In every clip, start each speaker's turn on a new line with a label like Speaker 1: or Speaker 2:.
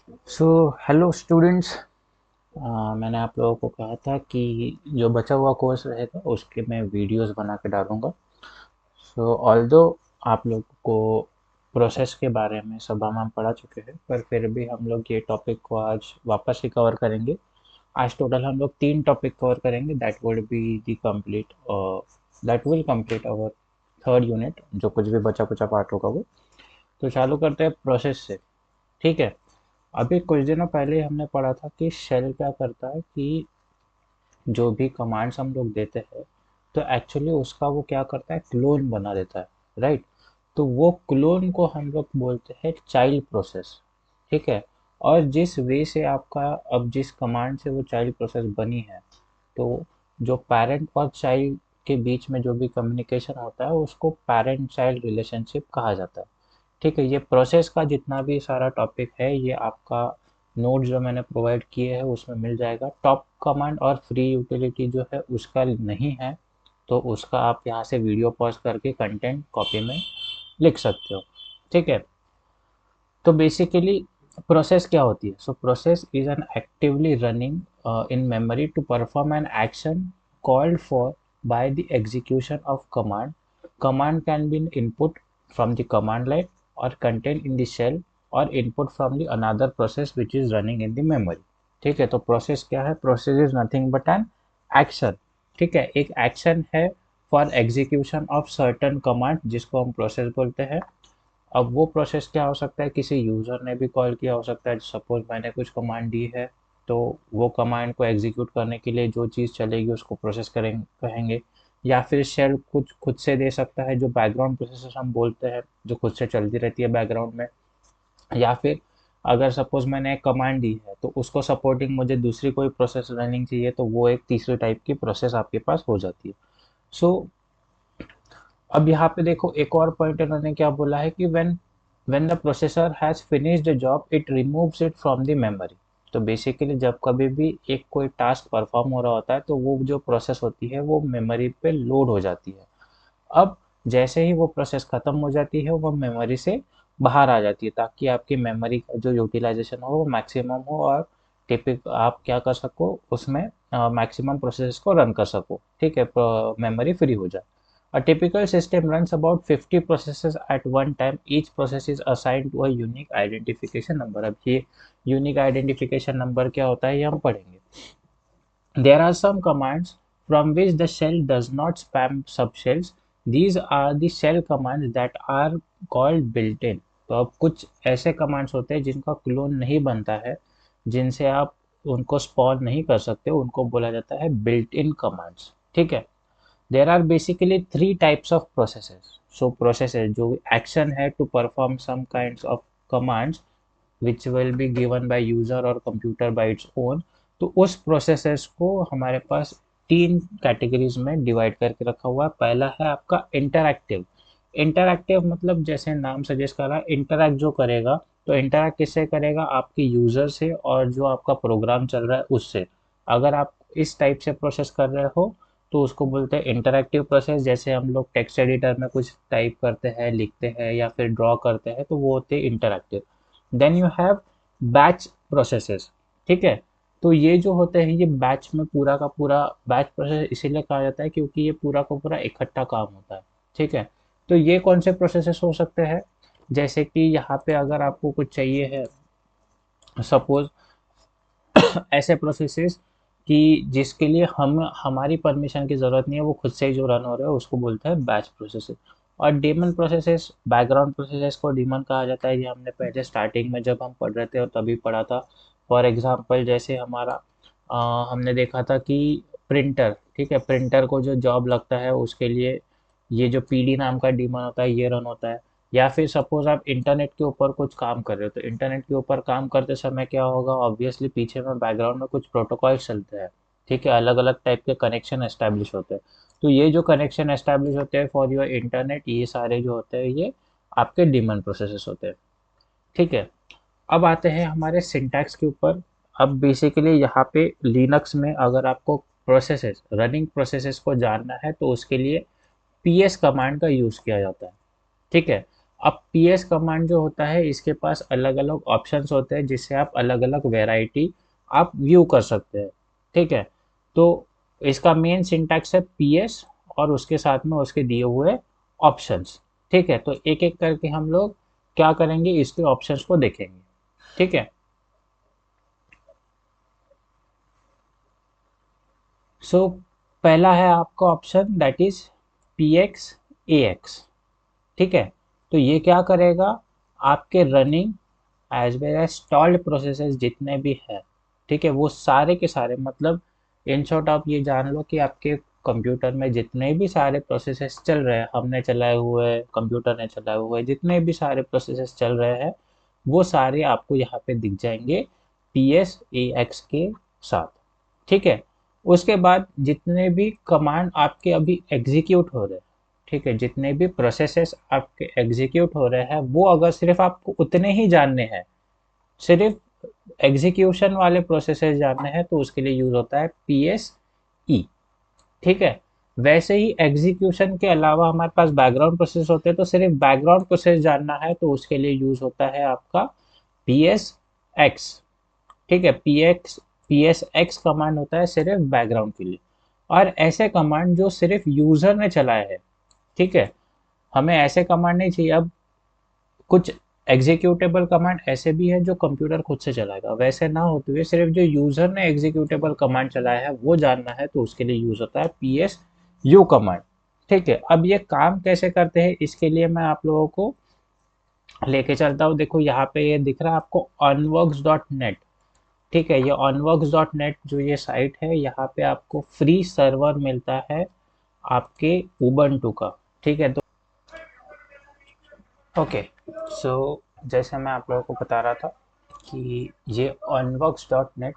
Speaker 1: So hello students. मैंने आप लोगों को कहा था कि जो बचा हुआ कोर्स रहेगा उसके मैं वीडियोस बना के डालूंगा। सो ऑल्दो आप लोग को प्रोसेस के बारे में सब हम पढ़ा चुके हैं, पर फिर भी हम लोग ये टॉपिक को आज वापस ही कवर करेंगे। आज टोटल हम लोग 3 टॉपिक कवर करेंगे। That will complete our third unit. जो कुछ भी बचा कुचा पार्ट होगा वो। तो चालू करते हैं प्रोसेस से। ठीक है। अभी कुछ दिनों पहले हमने पढ़ा था कि शेल क्या करता है कि जो भी कमांड्स हम लोग देते हैं तो एक्चुअली उसका वो क्या करता है, क्लोन बना देता है। राइट। तो वो क्लोन को हम लोग बोलते हैं चाइल्ड प्रोसेस। ठीक है। और जिस वे से आपका अब जिस कमांड से वो चाइल्ड प्रोसेस बनी है, तो जो पेरेंट और चाइल्ड के बीच में जो भी कम्युनिकेशन होता है उसको पेरेंट चाइल्ड रिलेशनशिप कहा जाता है। ठीक है। ये प्रोसेस का जितना भी सारा टॉपिक है ये आपका नोट जो मैंने प्रोवाइड किए हैं उसमें मिल जाएगा। टॉप कमांड और फ्री यूटिलिटी जो है उसका नहीं है, तो उसका आप यहाँ से वीडियो पॉज करके कंटेंट कॉपी में लिख सकते हो। ठीक है। तो बेसिकली प्रोसेस क्या होती है? So process is an actively running in memory to perform an action called for by the execution of command. Command can be input from the command line or contained in the shell or input from the another process which is running in the memory. ठीक है। तो process क्या है? Process is nothing but an action. ठीक है। एक action है for execution of certain command जिसको हम प्रोसेस बोलते हैं। अब वो प्रोसेस क्या हो सकता है? किसी यूज़र ने भी कॉल किया हो सकता है। सपोज मैंने कुछ कमांड दी है, तो वो कमांड को एग्जीक्यूट करने के लिए जो चीज़ चलेगी उसको प्रोसेस करेंगे कहेंगे। या फिर शेल कुछ खुद से दे सकता है, जो बैकग्राउंड प्रोसेस हम बोलते हैं, जो खुद से चलती रहती है बैकग्राउंड में। या फिर अगर सपोज मैंने एक कमांड दी है तो उसको सपोर्टिंग मुझे दूसरी कोई प्रोसेस रनिंग चाहिए, तो वो एक तीसरी टाइप की प्रोसेस आपके पास हो जाती है। सो अब यहाँ पे देखो, एक और पॉइंट इन्होंने क्या बोला है कि when the processor has finished the job it removes it from the memory. तो बेसिकली जब कभी भी एक कोई टास्क परफॉर्म हो रहा होता है तो वो जो प्रोसेस होती है वो मेमोरी पे लोड हो जाती है। अब जैसे ही वो प्रोसेस खत्म हो जाती है वो मेमोरी से बाहर आ जाती है, ताकि आपकी मेमोरी का जो यूटिलाइजेशन हो वो मैक्सिमम हो और टिपिक आप क्या कर सको उसमें मैक्सिमम प्रोसेस को रन कर सको। ठीक है। मेमोरी फ्री हो जाए। A typical system runs about 50 processes at one time. Each process is assigned to a unique identification number. अब ये unique identification number क्या होता है ये हम पढ़ेंगे। There are some commands from which the shell does not spam subshells. These are the shell commands that are called built-in. तो अब कुछ ऐसे कमांड्स होते हैं जिनका क्लोन नहीं बनता है, जिनसे आप उनको स्पॉन नहीं कर सकते, उनको बोला जाता है बिल्ट इन कमांड्स। ठीक है। There are basically three types of processes. So processes जो action है to perform some kinds of commands which will be given by user or computer by its own। तो उस प्रोसेसेस को हमारे पास 3 categories में divide करके रखा हुआ है। पहला है आपका इंटरैक्टिव। इंटरैक्टिव मतलब जैसे नाम सजेस्ट कर रहा है, इंटरैक्ट जो करेगा। तो इंटरैक्ट किससे करेगा? आपके यूजर से और जो आपका प्रोग्राम चल रहा है उससे। अगर आप इस टाइप से प्रोसेस कर रहे हो तो उसको बोलते हैं इंटरैक्टिव प्रोसेस। जैसे हम लोग टेक्स्ट एडिटर में कुछ टाइप करते हैं, लिखते हैं या फिर ड्रॉ करते हैं, तो वो होते हैं interactive. Then you have batch processes. ठीक है। तो ये जो होते हैं ये बैच में पूरा का पूरा बैच प्रोसेस इसीलिए कहा जाता है क्योंकि ये पूरा का पूरा इकट्ठा काम होता है। ठीक है। तो ये कौन से प्रोसेसेस हो सकते हैं? जैसे कि यहाँ पे अगर आपको कुछ चाहिए है, सपोज ऐसे प्रोसेसेस कि जिसके लिए हम हमारी परमिशन की ज़रूरत नहीं है, वो खुद से ही जो रन हो रहा है उसको बोलते हैं बैच प्रोसेसेस। और डेमन प्रोसेसेस, बैकग्राउंड प्रोसेसेस को डेमन कहा जाता है। ये हमने पहले स्टार्टिंग में जब हम पढ़ रहे थे और तभी पढ़ा था। फॉर एग्जांपल जैसे हमारा हमने देखा था कि प्रिंटर, ठीक है, प्रिंटर को जो जॉब लगता है उसके लिए ये जो पीडी नाम का डेमन होता है ये रन होता है। या फिर सपोज आप इंटरनेट के ऊपर कुछ काम कर रहे हो, तो इंटरनेट के ऊपर काम करते समय क्या होगा, ऑब्वियसली पीछे में बैकग्राउंड में कुछ प्रोटोकॉल चलते हैं। ठीक है। अलग अलग टाइप के कनेक्शन एस्टेब्लिश होते हैं। तो ये जो कनेक्शन एस्टेब्लिश होते हैं फॉर योर इंटरनेट, ये सारे जो होते हैं ये आपके डेमन प्रोसेसेस होते हैं। ठीक है। अब आते हैं हमारे सिंटैक्स के ऊपर। अब बेसिकली यहाँ पे लिनक्स में अगर आपको प्रोसेसेस, रनिंग प्रोसेसेस को जानना है तो उसके लिए पीएस कमांड का यूज़ किया जाता है। ठीक है। अब PS कमांड जो होता है इसके पास अलग अलग ऑप्शंस होते हैं जिससे आप अलग अलग वेराइटी आप व्यू कर सकते हैं। ठीक है, तो इसका मेन सिंटैक्स है PS और उसके साथ में उसके दिए हुए ऑप्शंस। ठीक है, तो एक एक करके हम लोग क्या करेंगे, इसके ऑप्शंस को देखेंगे। ठीक है, सो पहला है आपका option that is PX AX। ठीक है, तो ये क्या करेगा, आपके running as well as stalled processes जितने भी हैं, ठीक है, वो सारे के सारे, मतलब इन शॉर्ट आप ये जान लो कि आपके कंप्यूटर में जितने भी सारे प्रोसेसेस चल रहे हैं, हमने चलाए हुए, कंप्यूटर ने चलाए हुए जितने भी सारे प्रोसेसेस चल रहे हैं, वो सारे आपको यहाँ पे दिख जाएंगे PSAX के साथ। ठीक है, उसके बाद जितने भी कमांड आपके अभी एग्जीक्यूट हो रहे हैं, ठीक है, जितने भी प्रोसेसेस आपके एग्जीक्यूट हो रहे हैं, वो अगर सिर्फ आपको उतने ही जानने हैं, सिर्फ एग्जीक्यूशन वाले प्रोसेसेस जानने हैं, तो उसके लिए यूज होता है PSE। ठीक है, वैसे ही एग्जीक्यूशन के अलावा हमारे पास बैकग्राउंड प्रोसेस होते हैं, तो सिर्फ बैकग्राउंड प्रोसेस जानना है तो उसके लिए यूज होता है आपका PSX। ठीक है, PSX कमांड होता है सिर्फ बैकग्राउंड के लिए। और ऐसे कमांड जो सिर्फ यूजर ने चलाए हैं, ठीक है, हमें ऐसे कमांड नहीं चाहिए। अब कुछ एग्जीक्यूटेबल कमांड ऐसे भी है जो कंप्यूटर खुद से चलाएगा, वैसे ना होते हुए सिर्फ जो यूजर ने एग्जीक्यूटेबल कमांड चलाया है वो जानना है, तो उसके लिए यूज होता है PSU कमांड। ठीक है, अब ये काम कैसे करते हैं इसके लिए मैं आप लोगों को लेके चलता हूँ। देखो यहाँ पे ये दिख रहा है आपको onworks.net। ठीक है, ये onworks.net जो ये साइट है, यहाँ पे आपको फ्री सर्वर मिलता है आपके उबंटू का। ठीक है, तो ओके, सो जैसे मैं आप लोगों को बता रहा था कि ये onworks.net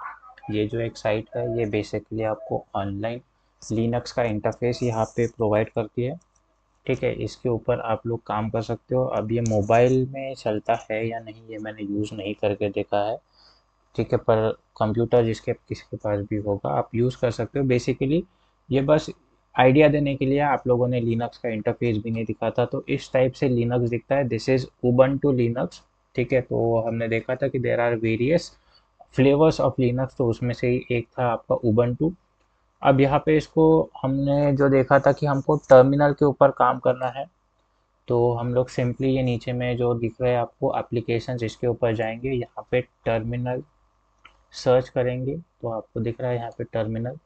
Speaker 1: ये जो एक साइट है, ये बेसिकली आपको ऑनलाइन लिनक्स का इंटरफेस यहाँ पे प्रोवाइड करती है। ठीक है, इसके ऊपर आप लोग काम कर सकते हो। अब ये मोबाइल में चलता है या नहीं ये मैंने यूज़ नहीं करके देखा है। ठीक है, पर कंप्यूटर जिसके किसी के पास भी होगा आप यूज़ कर सकते हो। बेसिकली ये बस आइडिया देने के लिए, आप लोगों ने लिनक्स का इंटरफेस भी नहीं दिखा था, तो इस टाइप से लिनक्स दिखता है। This is Ubuntu Linux. ठीक है, तो हमने देखा था कि there are various flavours of Linux, तो उसमें से ही एक था आपका उबंटू। अब यहाँ पे इसको हमने जो देखा था कि हमको टर्मिनल के ऊपर काम करना है, तो हम लोग सिंपली ये नीचे में जो दिख रहे हैं आपको एप्लीकेशंस, इसके ऊपर जाएंगे, यहाँ पे टर्मिनल सर्च करेंगे तो आपको दिख रहा है यहाँ पे टर्मिनल।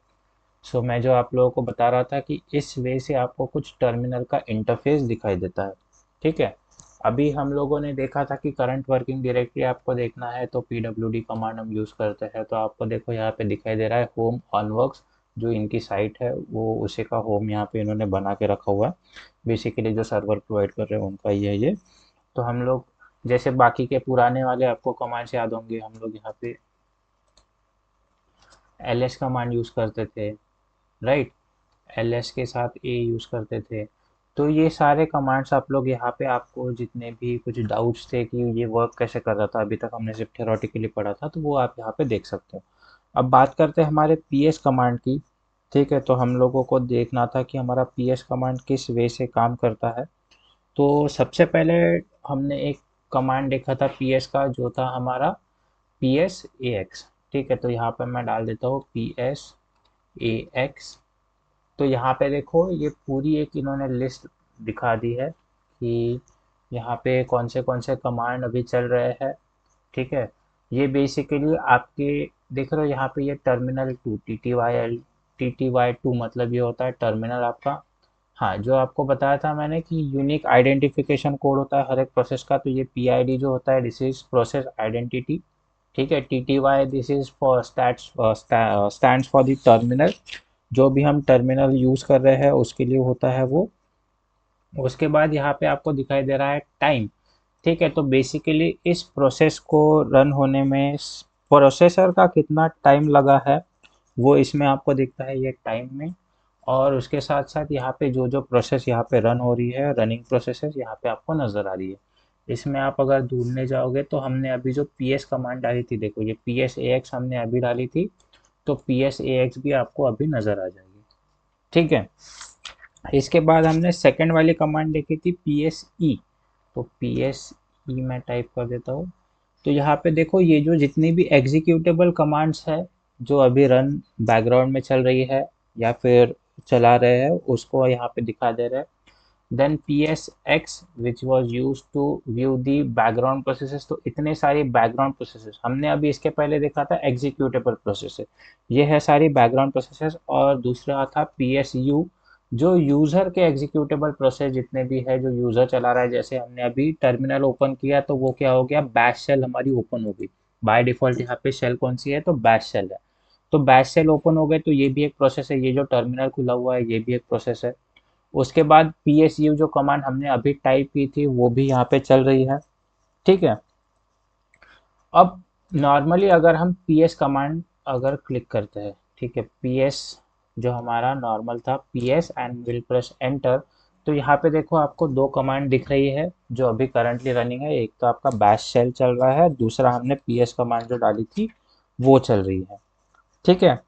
Speaker 1: सो मैं जो आप लोगों को बता रहा था कि इस वे से आपको कुछ टर्मिनल का इंटरफेस दिखाई देता है। ठीक है, अभी हम लोगों ने देखा था कि करंट वर्किंग डायरेक्टरी आपको देखना है तो PWD कमांड हम यूज़ करते हैं। तो आपको देखो यहाँ पे दिखाई दे रहा है होम ऑनवर्क्स, जो इनकी साइट है वो उसी का होम यहाँ पे इन्होंने बना के रखा हुआ है। बेसिकली जो सर्वर प्रोवाइड कर रहे हैं उनका ये है ये। तो हम लोग जैसे बाकी के पुराने वाले आपको कमांड्स याद होंगे, हम लोग यहाँ पे LS कमांड यूज़ करते थे, राइट, LS के साथ A यूज़ करते थे। तो ये सारे कमांड्स आप लोग यहाँ पे, आपको जितने भी कुछ डाउट्स थे कि ये वर्क कैसे कर रहा था, अभी तक हमने सिर्फ थ्योरेटिकली पढ़ा था, तो वो आप यहाँ पे देख सकते हो। अब बात करते हैं हमारे PS कमांड की। ठीक है, तो हम लोगों को देखना था कि हमारा PS कमांड किस वे से काम करता है। तो सबसे पहले हमने एक कमांड देखा था PS का, जो था हमारा PSAX। ठीक है, तो यहाँ पे मैं डाल देता हूँ PSAX। तो यहाँ पे देखो ये पूरी एक इन्होंने लिस्ट दिखा दी है कि यहाँ पे कौन से कमांड अभी चल रहे हैं। ठीक है, ये बेसिकली आपके देख रहे हो यहाँ पे ये टर्मिनल 2 TTY2 मतलब ये होता है टर्मिनल आपका। हाँ, जो आपको बताया था मैंने कि यूनिक आइडेंटिफिकेशन कोड होता है हर एक प्रोसेस का, तो ये PID जो होता है दिस इज प्रोसेस आइडेंटिटी। ठीक है, TTY this is for stands for the terminal, जो भी हम टर्मिनल यूज़ कर रहे हैं उसके लिए होता है वो। उसके बाद यहाँ पे आपको दिखाई दे रहा है टाइम। ठीक है, तो बेसिकली इस प्रोसेस को रन होने में प्रोसेसर का कितना टाइम लगा है वो इसमें आपको दिखता है ये टाइम में। और उसके साथ साथ यहाँ पे जो जो प्रोसेस यहाँ पे रन हो रही है, रनिंग प्रोसेसेस यहाँ पे आपको नज़र आ रही है। इसमें आप अगर ढूंढने जाओगे तो हमने अभी जो PS कमांड डाली थी, देखो ये PSAX हमने अभी डाली थी, तो PSAX भी आपको अभी नज़र आ जाएगी। ठीक है, इसके बाद हमने सेकंड वाली कमांड देखी थी PSE। तो PSE मैं टाइप कर देता हूँ। तो यहाँ पे देखो ये जो जितनी भी एग्जीक्यूटेबल कमांड्स है जो अभी रन बैकग्राउंड में चल रही है या फिर चला रहे हैं उसको यहाँ पे दिखा दे रहे हैं। Then PSX which was used to view the background processes. तो इतने सारी बैकग्राउंड प्रोसेसेस हमने अभी इसके पहले देखा था एग्जीक्यूटेबल प्रोसेसेस, ये है सारी बैकग्राउंड प्रोसेसेस। और दूसरा था PSU जो यूजर के एग्जीक्यूटेबल प्रोसेस जितने भी है जो यूजर चला रहा है। जैसे हमने अभी टर्मिनल ओपन किया तो वो क्या हो गया, बैश शेल हमारी ओपन हो गई। बाय डिफॉल्ट यहाँ पे शेल कौन सी है, तो बैश शेल है। तो बैश शेल ओपन हो गए तो ये भी एक प्रोसेस है, ये जो टर्मिनल खुला हुआ है ये भी एक प्रोसेस है। उसके बाद PSU जो कमांड हमने अभी टाइप की थी वो भी यहाँ पे चल रही है, ठीक है। अब नॉर्मली अगर हम PS कमांड अगर क्लिक करते हैं, ठीक है, PS जो हमारा नॉर्मल था PS and will press enter. तो यहाँ पे देखो आपको दो कमांड दिख रही है जो अभी करंटली रनिंग है। एक तो आपका बैश शेल चल रहा है, दूसरा हमने PS कमांड जो डाली थी वो चल रही है, ठीक है।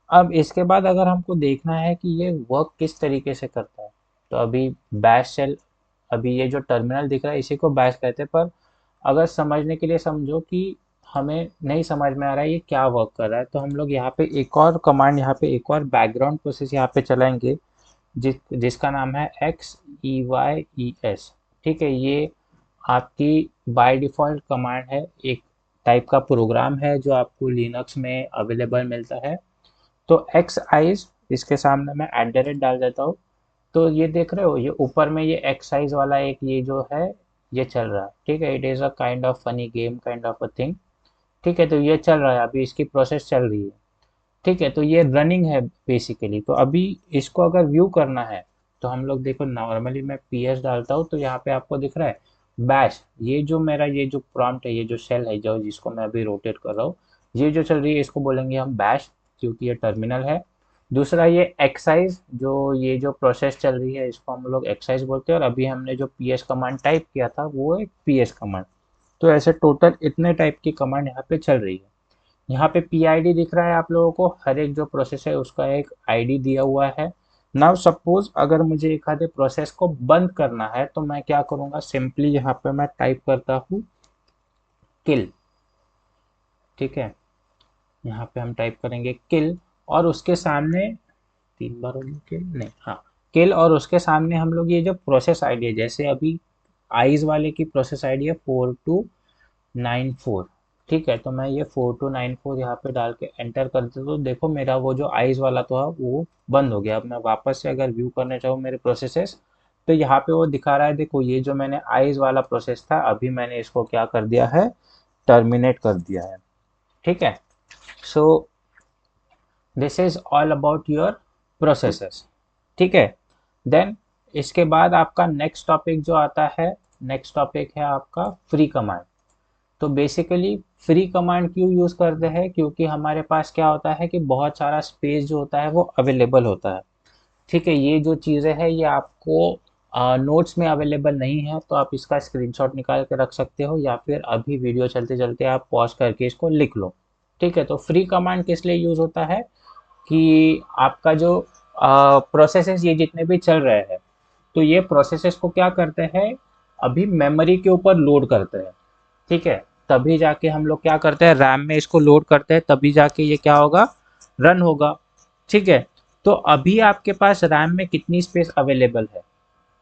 Speaker 1: अब इसके बाद अगर हमको देखना है कि ये वर्क किस तरीके से करता है, तो अभी बैश शेल, अभी ये जो टर्मिनल दिख रहा है इसी को बैश कहते हैं। पर अगर समझने के लिए समझो कि हमें नहीं समझ में आ रहा है ये क्या वर्क कर रहा है, तो हम लोग यहाँ पे एक और कमांड, यहाँ पे एक और बैकग्राउंड प्रोसेस यहाँ पे चलाएंगे जिसका नाम है XEYES, ठीक है। ये आपकी बाय डिफ़ॉल्ट कमांड है, एक टाइप का प्रोग्राम है जो आपको लिनक्स में अवेलेबल मिलता है। तो एक्साइज इसके सामने मैं @ डाल देता हूँ। तो ये देख रहे हो ये ऊपर में ये एक्साइज वाला एक ये जो है ये चल रहा है, ठीक है। It is a kind of funny game kind of a thing, ठीक है। तो ये चल रहा है, अभी इसकी प्रोसेस चल रही है, ठीक है। तो ये रनिंग है बेसिकली। तो अभी इसको अगर व्यू करना है तो हम लोग देखो नॉर्मली मैं PS डालता हूँ तो यहाँ पे आपको दिख रहा है बैश, ये जो मेरा ये जो प्रॉम्प्ट है, ये जो शेल है जो जिसको मैं अभी रोटेट कर रहा हूँ, ये जो चल रही है इसको बोलेंगे हम बैश क्योंकि ये टर्मिनल है। दूसरा ये एक्साइज जो ये जो प्रोसेस चल रही है इसको हम लोग एक्साइज बोलते हैं। और अभी हमने जो PS कमांड टाइप किया था वो एक PS कमांड। तो ऐसे टोटल इतने टाइप की कमांड यहाँ पे चल रही है। यहाँ पे PID दिख रहा है आप लोगों को, हर एक जो प्रोसेस है उसका एक ID दिया हुआ है। नाउ सपोज अगर मुझे एक आधे प्रोसेस को बंद करना है तो मैं क्या करूँगा, सिंपली यहाँ पे मैं टाइप करता हूँ किल, ठीक है। यहाँ पे हम टाइप करेंगे किल और उसके सामने 3 बार होगी किल, नहीं हाँ, किल और उसके सामने हम लोग ये जो प्रोसेस आईडी है, जैसे अभी आइज वाले की प्रोसेस आईडी है 4294, ठीक है। तो मैं ये 4294 यहाँ पे डाल के एंटर कर देता हूँ। तो देखो मेरा वो जो आइज वाला था वो बंद हो गया। अब मैं वापस से अगर व्यू करना चाहूँ मेरे प्रोसेसेस तो यहाँ पे वो दिखा रहा है, देखो ये जो मैंने आइज वाला प्रोसेस था अभी मैंने इसको क्या कर दिया है, टर्मिनेट कर दिया है, ठीक है। So this is all about your processes, ठीक है। देन इसके बाद आपका नेक्स्ट टॉपिक जो आता है, नेक्स्ट टॉपिक है आपका फ्री कमांड। तो बेसिकली फ्री कमांड क्यों यूज़ करते हैं, क्योंकि हमारे पास क्या होता है कि बहुत सारा स्पेस जो होता है वो अवेलेबल होता है, ठीक है। ये जो चीज़ें हैं ये आपको नोट्स में अवेलेबल नहीं है तो आप इसका स्क्रीनशॉट निकाल के रख सकते हो या फिर अभी वीडियो चलते चलते आप पॉज करके इसको लिख लो, ठीक है। तो फ्री कमांड किस लिए यूज़ होता है कि आपका जो प्रोसेसेस ये जितने भी चल रहे हैं तो ये प्रोसेसेस को क्या करते हैं, अभी मेमोरी के ऊपर लोड करते हैं, ठीक है। तभी जाके हम लोग क्या करते हैं, रैम में इसको लोड करते हैं तभी जाके ये क्या होगा, रन होगा, ठीक है। तो अभी आपके पास रैम में कितनी स्पेस अवेलेबल है,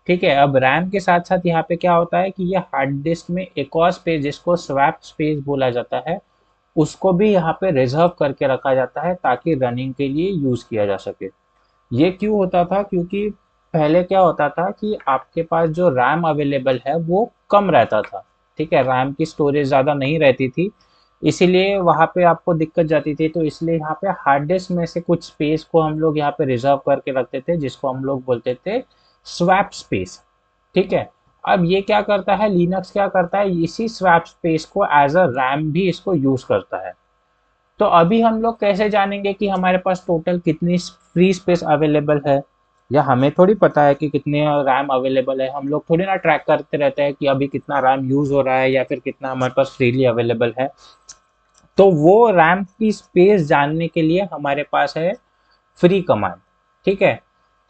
Speaker 1: ठीक है। अब रैम के साथ साथ यहाँ पे क्या होता है कि ये हार्ड डिस्क में एक और स्पेस जिसको स्वैप स्पेस बोला जाता है उसको भी यहाँ पे रिजर्व करके रखा जाता है ताकि रनिंग के लिए यूज़ किया जा सके। ये क्यों होता था, क्योंकि पहले क्या होता था कि आपके पास जो रैम अवेलेबल है वो कम रहता था, ठीक है। रैम की स्टोरेज ज़्यादा नहीं रहती थी इसीलिए वहाँ पे आपको दिक्कत जाती थी। तो इसलिए यहाँ पे हार्ड डिस्क में से कुछ स्पेस को हम लोग यहाँ पे रिजर्व करके रखते थे जिसको हम लोग बोलते थे स्वैप स्पेस, ठीक है। अब ये क्या करता है, लिनक्स क्या करता है, इसी स्वैप स्पेस को एज अ रैम भी इसको यूज़ करता है। तो अभी हम लोग कैसे जानेंगे कि हमारे पास टोटल कितनी फ्री स्पेस अवेलेबल है, या हमें थोड़ी पता है कि कितने रैम अवेलेबल है। हम लोग थोड़ी ना ट्रैक करते रहते हैं कि अभी कितना रैम यूज हो रहा है या फिर कितना हमारे पास फ्रीली अवेलेबल है। तो वो रैम की स्पेस जानने के लिए हमारे पास है फ्री कमांड, ठीक है।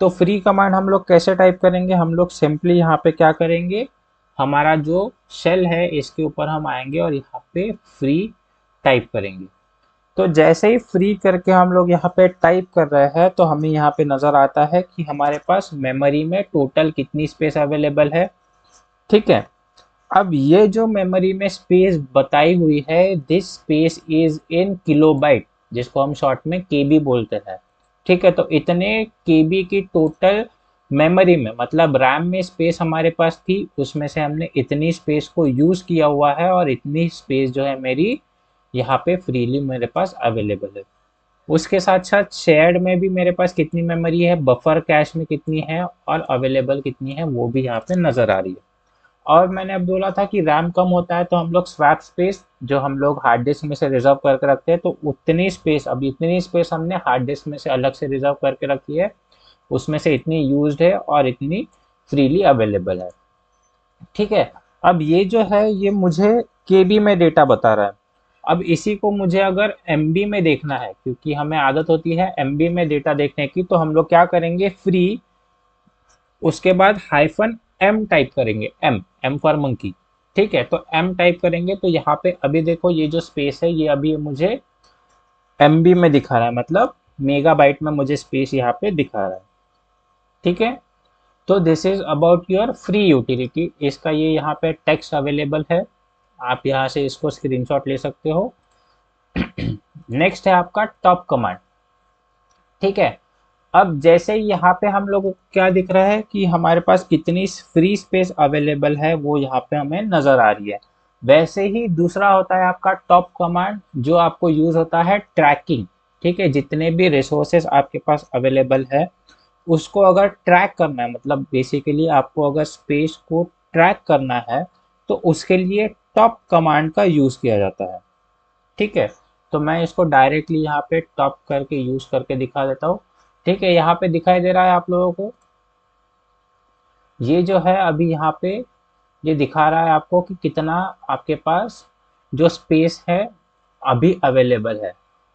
Speaker 1: तो फ्री कमांड हम लोग कैसे टाइप करेंगे, हम लोग सिंपली यहाँ पे क्या करेंगे, हमारा जो शेल है इसके ऊपर हम आएंगे और यहाँ पे फ्री टाइप करेंगे। तो जैसे ही फ्री करके हम लोग यहाँ पे टाइप कर रहे हैं तो हमें यहाँ पे नज़र आता है कि हमारे पास मेमोरी में टोटल कितनी स्पेस अवेलेबल है। ठीक है, अब ये जो मेमोरी में स्पेस बताई हुई है, this space is in kilobyte, जिसको हम शॉर्ट में केबी बोलते हैं। ठीक है, तो इतने केबी की टोटल मेमोरी में, मतलब रैम में स्पेस हमारे पास थी, उसमें से हमने इतनी स्पेस को यूज किया हुआ है और इतनी स्पेस जो है मेरी यहाँ पे फ्रीली मेरे पास अवेलेबल है। उसके साथ साथ शेयर्ड में भी मेरे पास कितनी मेमोरी है, बफर कैश में कितनी है और अवेलेबल कितनी है, वो भी यहाँ पे नजर आ रही है। और मैंने अब बोला था कि रैम कम होता है तो हम लोग स्वैप स्पेस जो हम लोग हार्ड डिस्क में से रिजर्व करके रखते हैं, तो उतनी स्पेस, अब इतनी स्पेस हमने हार्ड डिस्क में से अलग से रिजर्व करके रखी है, उसमें से इतनी यूज्ड है और इतनी फ्रीली अवेलेबल है। ठीक है, अब ये जो है ये मुझे केबी में डेटा बता रहा है। अब इसी को मुझे अगर एमबी में देखना है, क्योंकि हमें आदत होती है एमबी में डेटा देखने की, तो हम लोग क्या करेंगे, फ्री, उसके बाद हाइफन एम टाइप करेंगे, एम, एम फॉर मंकी। ठीक है, तो एम टाइप करेंगे तो यहाँ पे अभी देखो ये जो स्पेस है ये अभी मुझे एमबी में दिखा रहा है, मतलब मेगाबाइट में मुझे स्पेस यहाँ पे दिखा रहा है। ठीक है, तो this is about your free utility, इसका ये यहाँ पे टेक्स्ट अवेलेबल है, आप यहाँ से इसको स्क्रीनशॉट ले सकते हो। नेक्स्ट है आपका टॉप कमांड। ठीक है, अब जैसे यहाँ पे हम लोग को क्या दिख रहा है कि हमारे पास कितनी फ्री स्पेस अवेलेबल है वो यहाँ पे हमें नजर आ रही है। वैसे ही दूसरा होता है आपका टॉप कमांड, जो आपको यूज होता है ट्रैकिंग। ठीक है, जितने भी रिसोर्सेस आपके पास अवेलेबल है उसको अगर ट्रैक करना है, मतलब बेसिकली आपको अगर स्पेस को ट्रैक करना है तो उसके लिए टॉप कमांड का यूज किया जाता है। ठीक है, तो मैं इसको डायरेक्टली यहाँ पे टॉप करके यूज करके दिखा देता हूँ। ठीक है, यहाँ पे दिखाई दे रहा है आप लोगों को, ये जो है अभी यहाँ पे ये दिखा रहा है आपको कि कितना आपके पास जो स्पेस है अभी अवेलेबल है।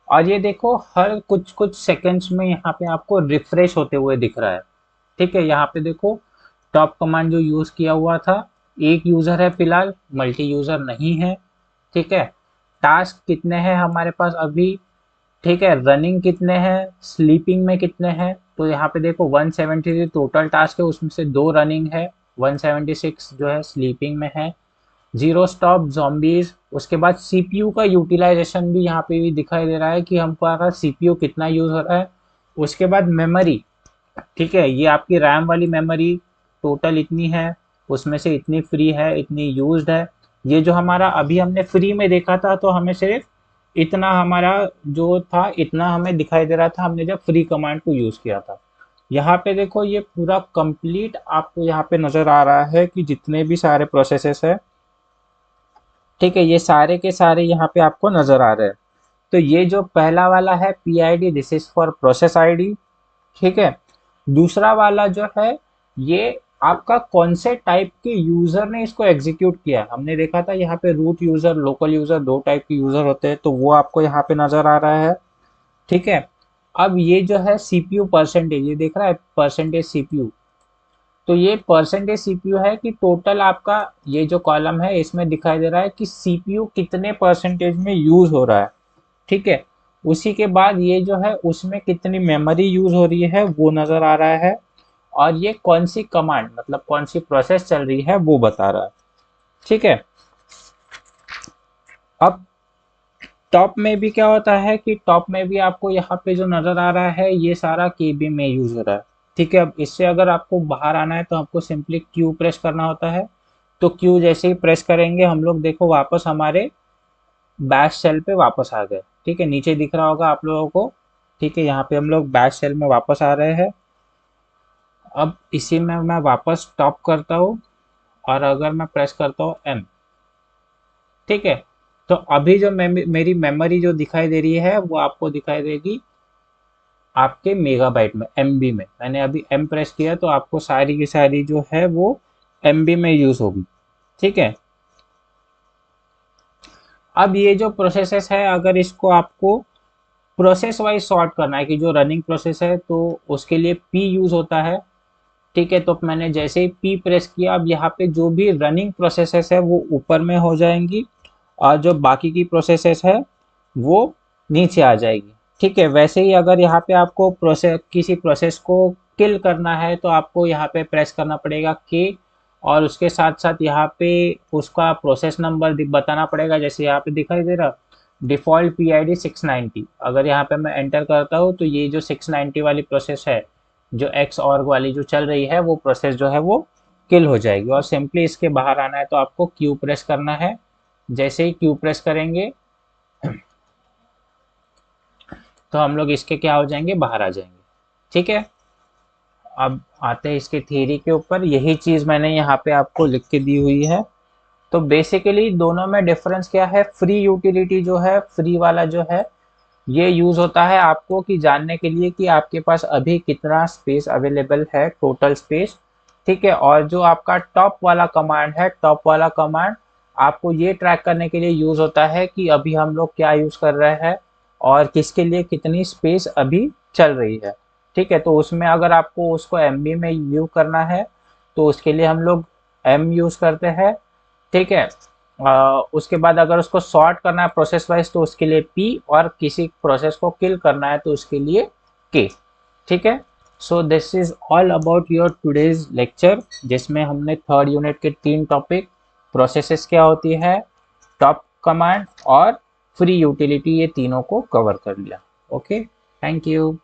Speaker 1: और ये देखो हर कुछ कुछ सेकंड्स में यहाँ पे आपको रिफ्रेश होते हुए दिख रहा है। ठीक है, यहाँ पे देखो टॉप कमांड जो यूज किया हुआ था, एक यूजर है फिलहाल, मल्टी यूजर नहीं है। ठीक है, टास्क कितने हैं हमारे पास अभी, ठीक है, रनिंग कितने हैं, स्लीपिंग में कितने हैं, तो यहाँ पे देखो 173 टोटल टास्क है, उसमें से 2 रनिंग है, 176 जो है स्लीपिंग में है, जीरो स्टॉप zombies। उसके बाद सीपीयू का यूटिलाइजेशन भी यहाँ पे भी दिखाई दे रहा है कि हमारा सीपीयू कितना यूज हो रहा है। उसके बाद मेमोरी, ठीक है, ये आपकी रैम वाली मेमोरी टोटल इतनी है, उसमें से इतनी फ्री है, इतनी यूज्ड है। ये जो हमारा अभी हमने फ्री में देखा था तो हमें सिर्फ इतना हमारा जो था इतना हमें दिखाई दे रहा था, हमने जब फ्री कमांड को यूज किया था। यहाँ पे देखो ये पूरा कंप्लीट आपको यहाँ पे नजर आ रहा है कि जितने भी सारे प्रोसेसेस है, ठीक है, ये सारे के सारे यहाँ पे आपको नजर आ रहे हैं। तो ये जो पहला वाला है PID, this is for process ID. ठीक है, दूसरा वाला जो है ये आपका कौन से टाइप के यूजर ने इसको एग्जीक्यूट किया है। हमने देखा था यहाँ पे रूट यूजर, लोकल यूजर, दो टाइप के यूजर होते हैं, तो वो आपको यहाँ पे नजर आ रहा है। ठीक है, अब ये जो है सीपीयू परसेंटेज, ये देख रहा है परसेंटेज सीपीयू, तो ये परसेंटेज सीपीयू है कि टोटल आपका ये जो कॉलम है इसमें दिखाई दे रहा है कि सीपीयू कितने परसेंटेज में यूज हो रहा है। ठीक है, उसी के बाद ये जो है उसमें कितनी मेमोरी यूज हो रही है वो नजर आ रहा है, और ये कौन सी कमांड, मतलब कौन सी प्रोसेस चल रही है वो बता रहा है। ठीक है, अब टॉप में भी क्या होता है कि टॉप में भी आपको यहाँ पे जो नजर आ रहा है ये सारा केबी में यूज हो रहा है। ठीक है, अब इससे अगर आपको बाहर आना है तो आपको सिंपली क्यू प्रेस करना होता है। तो क्यू जैसे ही प्रेस करेंगे हम लोग देखो वापस हमारे बैश सेल पे वापस आ गए। ठीक है, नीचे दिख रहा होगा आप लोगों को। ठीक है, यहाँ पे हम लोग बैश सेल में वापस आ रहे हैं। अब इसी में मैं वापस टॉप करता हूँ और अगर मैं प्रेस करता हूँ एम, ठीक है, तो अभी जो मेरी मेमोरी जो दिखाई दे रही है वो आपको दिखाई देगी आपके मेगाबाइट में, एमबी में। मैंने अभी एम प्रेस किया तो आपको सारी की सारी जो है वो एमबी में यूज होगी। ठीक है, अब ये जो प्रोसेसेस है अगर इसको आपको प्रोसेस वाइज सॉर्ट करना है कि जो रनिंग प्रोसेस है तो उसके लिए पी यूज होता है। ठीक है, तो मैंने जैसे ही P प्रेस किया, अब यहाँ पे जो भी रनिंग प्रोसेसेस है वो ऊपर में हो जाएंगी और जो बाकी की प्रोसेसेस है वो नीचे आ जाएगी। ठीक है, वैसे ही अगर यहाँ पे आपको किसी प्रोसेस को किल करना है तो आपको यहाँ पे प्रेस करना पड़ेगा K, और उसके साथ साथ यहाँ पे उसका प्रोसेस नंबर बताना पड़ेगा। जैसे यहाँ पे दिखाई दे रहा डिफ़ॉल्ट PID 690, अगर यहाँ पे मैं एंटर करता हूँ तो ये जो 690 वाली प्रोसेस है, जो एक्स ऑर्ग वाली जो चल रही है, वो प्रोसेस जो है वो किल हो जाएगी। और सिंपली इसके बाहर आना है तो आपको क्यू प्रेस करना है। जैसे ही क्यू प्रेस करेंगे तो हम लोग इसके क्या हो जाएंगे, बाहर आ जाएंगे। ठीक है, अब आते हैं इसके थियरी के ऊपर। यही चीज़ मैंने यहाँ पे आपको लिख के दी हुई है। तो बेसिकली दोनों में डिफरेंस क्या है, फ्री यूटिलिटी जो है, फ्री वाला जो है, ये यूज़ होता है आपको कि जानने के लिए कि आपके पास अभी कितना स्पेस अवेलेबल है, टोटल स्पेस। ठीक है, और जो आपका टॉप वाला कमांड है, टॉप वाला कमांड आपको ये ट्रैक करने के लिए यूज़ होता है कि अभी हम लोग क्या यूज़ कर रहे हैं और किसके लिए कितनी स्पेस अभी चल रही है। ठीक है, तो उसमें अगर आपको उसको MB में यूज करना है तो उसके लिए हम लोग M यूज़ करते हैं। ठीक है, उसके बाद अगर उसको सॉर्ट करना है प्रोसेस वाइज तो उसके लिए P, और किसी प्रोसेस को किल करना है तो उसके लिए K। ठीक है, so this is all about your today's lecture, जिसमें हमने थर्ड यूनिट के 3 टॉपिक, प्रोसेसेस क्या होती है, टॉप कमांड और फ्री यूटिलिटी, ये तीनों को कवर कर लिया। Okay, thank you.